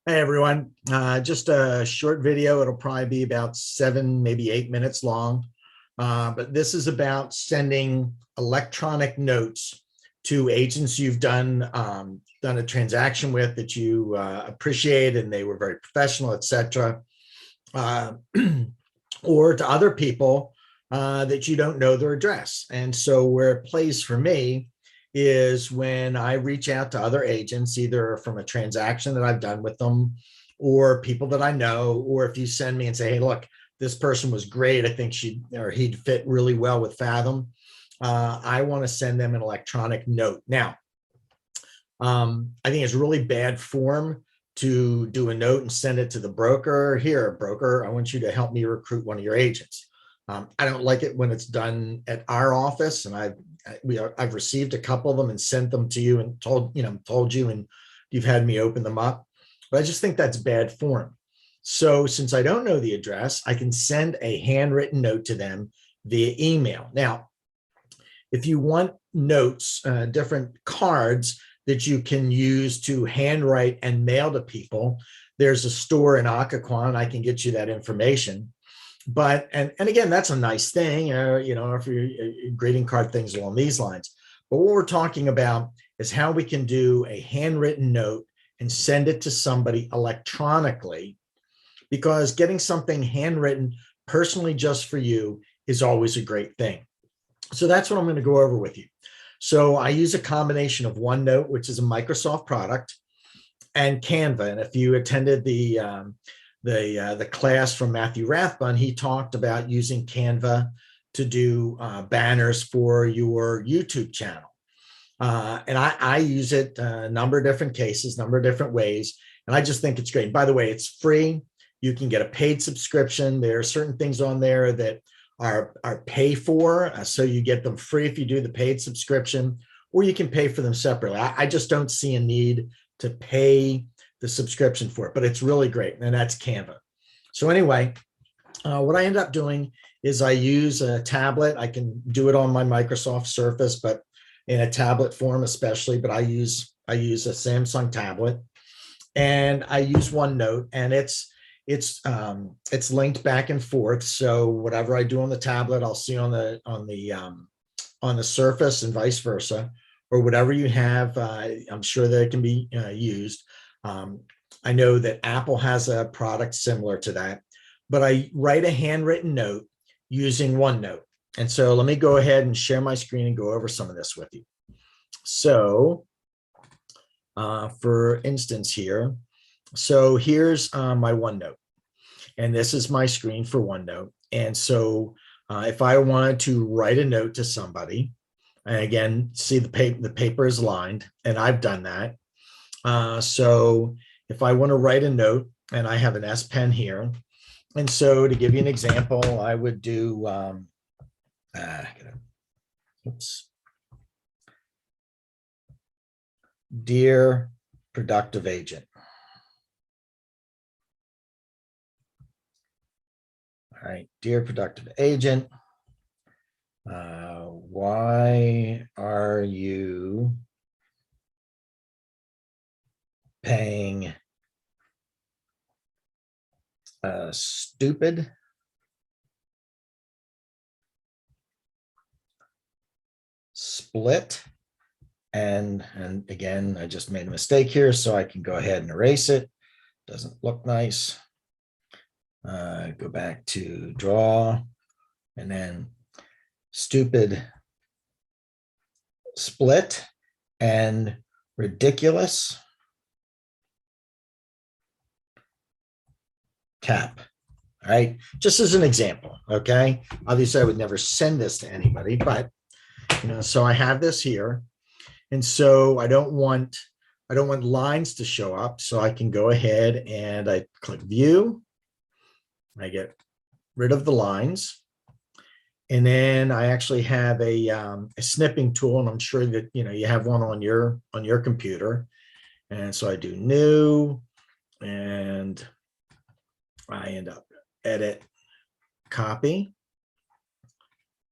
Hey everyone, just a short video. It'll probably be about 7, maybe 8 minutes long. But this is about sending electronic notes to agents you've done a transaction with that you appreciate and they were very professional, etc. Uh, or to other people that you don't know their address. And so where it plays for me is when I reach out to other agents, either from a transaction that I've done with them or people that I know, or if you send me and say, hey, look, this person was great. I think she or he'd fit really well with Fathom. I want to send them an electronic note. Now, I think it's really bad form to do a note and send it to the broker. Here, broker, I want you to help me recruit one of your agents. I don't like it when it's done at our office, and I've received a couple of them and sent them to you and told you, and you've had me open them up. But I just think that's bad form. So since I don't know the address, I can send a handwritten note to them via email. Now, if you want notes, different cards that you can use to handwrite and mail to people, there's a store in Occoquan. I can get you that information. But and again, that's a nice thing, if you're greeting card, things along these lines. But what we're talking about is how we can do a handwritten note and send it to somebody electronically, because getting something handwritten personally just for you is always a great thing. So that's what I'm going to go over with you. So I use a combination of OneNote, which is a Microsoft product, and Canva. And if you attended the class from Matthew Rathbun, he talked about using Canva to do banners for your YouTube channel. And I use it a number of different cases, number of different ways. And I just think it's great. By the way, it's free. You can get a paid subscription. There are certain things on there that are pay for. So you get them free if you do the paid subscription, or you can pay for them separately. I just don't see a need to pay the subscription for it, but it's really great. And that's Canva. So anyway, what I end up doing is I use a tablet. I can do it on my Microsoft Surface, but in a tablet form especially, but I use a Samsung tablet, and I use OneNote, and it's linked back and forth. So whatever I do on the tablet, I'll see on the Surface, and vice versa, or whatever you have. I'm sure that it can be used. I know that Apple has a product similar to that, but I write a handwritten note using OneNote. And so let me go ahead and share my screen and go over some of this with you. So for instance here, so here's my OneNote, and this is my screen for OneNote. And so if I wanted to write a note to somebody, and again, see the paper is lined, and I've done that. So if I want to write a note, and I have an S Pen here, and so to give you an example, I would do, oops, dear productive agent. All right, dear productive agent, why are you paying a stupid split? And again, I just made a mistake here, so I can go ahead and erase it. Doesn't look nice. Go back to draw, and then stupid split and ridiculous cap. All right, just as an example. Okay, obviously I would never send this to anybody, but so I have this here, and so I don't want lines to show up, so I can go ahead and I click view. I get rid of the lines, and then I actually have a snipping tool, and I'm sure that you have one on your computer. And so I do new, and I end up edit, copy,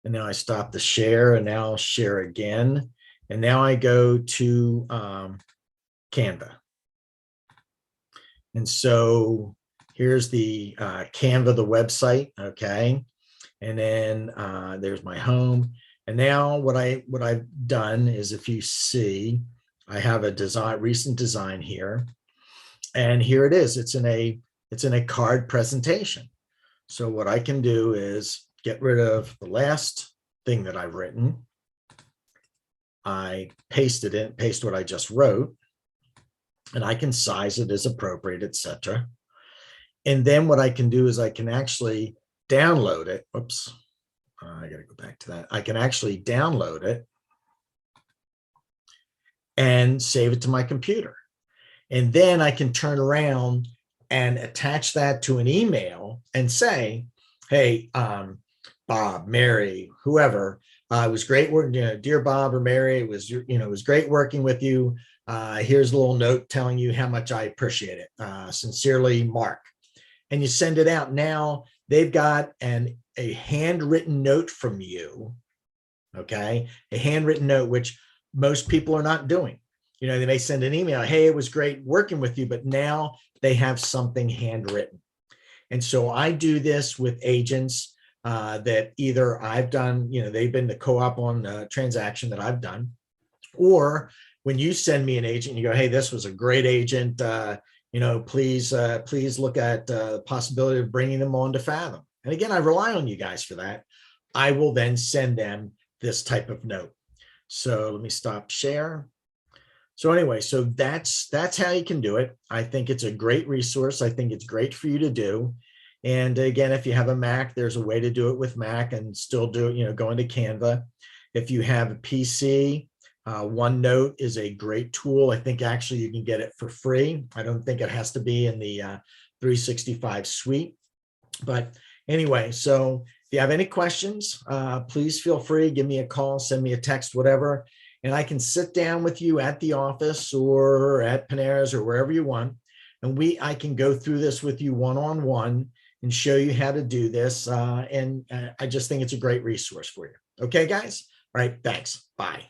and now I stop the share, and now I'll share again, and now I go to Canva. And so here's the Canva, the website. Okay. And then there's my home. And now what I've done is, if you see, I have a recent design here, and here it is. It's in a card presentation. So what I can do is get rid of the last thing that I've written. I paste what I just wrote, and I can size it as appropriate, etc. And then what I can do is I can actually download it. Oops, I got to go back to that. I can actually download it and save it to my computer. And then I can turn around and attach that to an email and say, hey, Bob, Mary, whoever, it was great working, dear Bob or Mary, it was great working with you. Here's a little note telling you how much I appreciate it. Sincerely, Mark. And you send it out. Now they've got a handwritten note from you. Okay. A handwritten note, which most people are not doing. They may send an email, hey, it was great working with you, but now they have something handwritten. And so I do this with agents that either I've done, they've been the co-op on a transaction that I've done, or when you send me an agent, you go, hey, this was a great agent. Please look at the possibility of bringing them on to Fathom. And again, I rely on you guys for that. I will then send them this type of note. So let me stop share. So anyway, so that's how you can do it. I think it's a great resource. I think it's great for you to do. And again, if you have a Mac, there's a way to do it with Mac and still do it, go into Canva. If you have a PC, OneNote is a great tool. I think actually you can get it for free. I don't think it has to be in the 365 suite. But anyway, so if you have any questions, please feel free, give me a call, send me a text, whatever. And I can sit down with you at the office or at Panera's or wherever you want. And I can go through this with you one-on-one and show you how to do this. And I just think it's a great resource for you. Okay, guys? All right, thanks. Bye.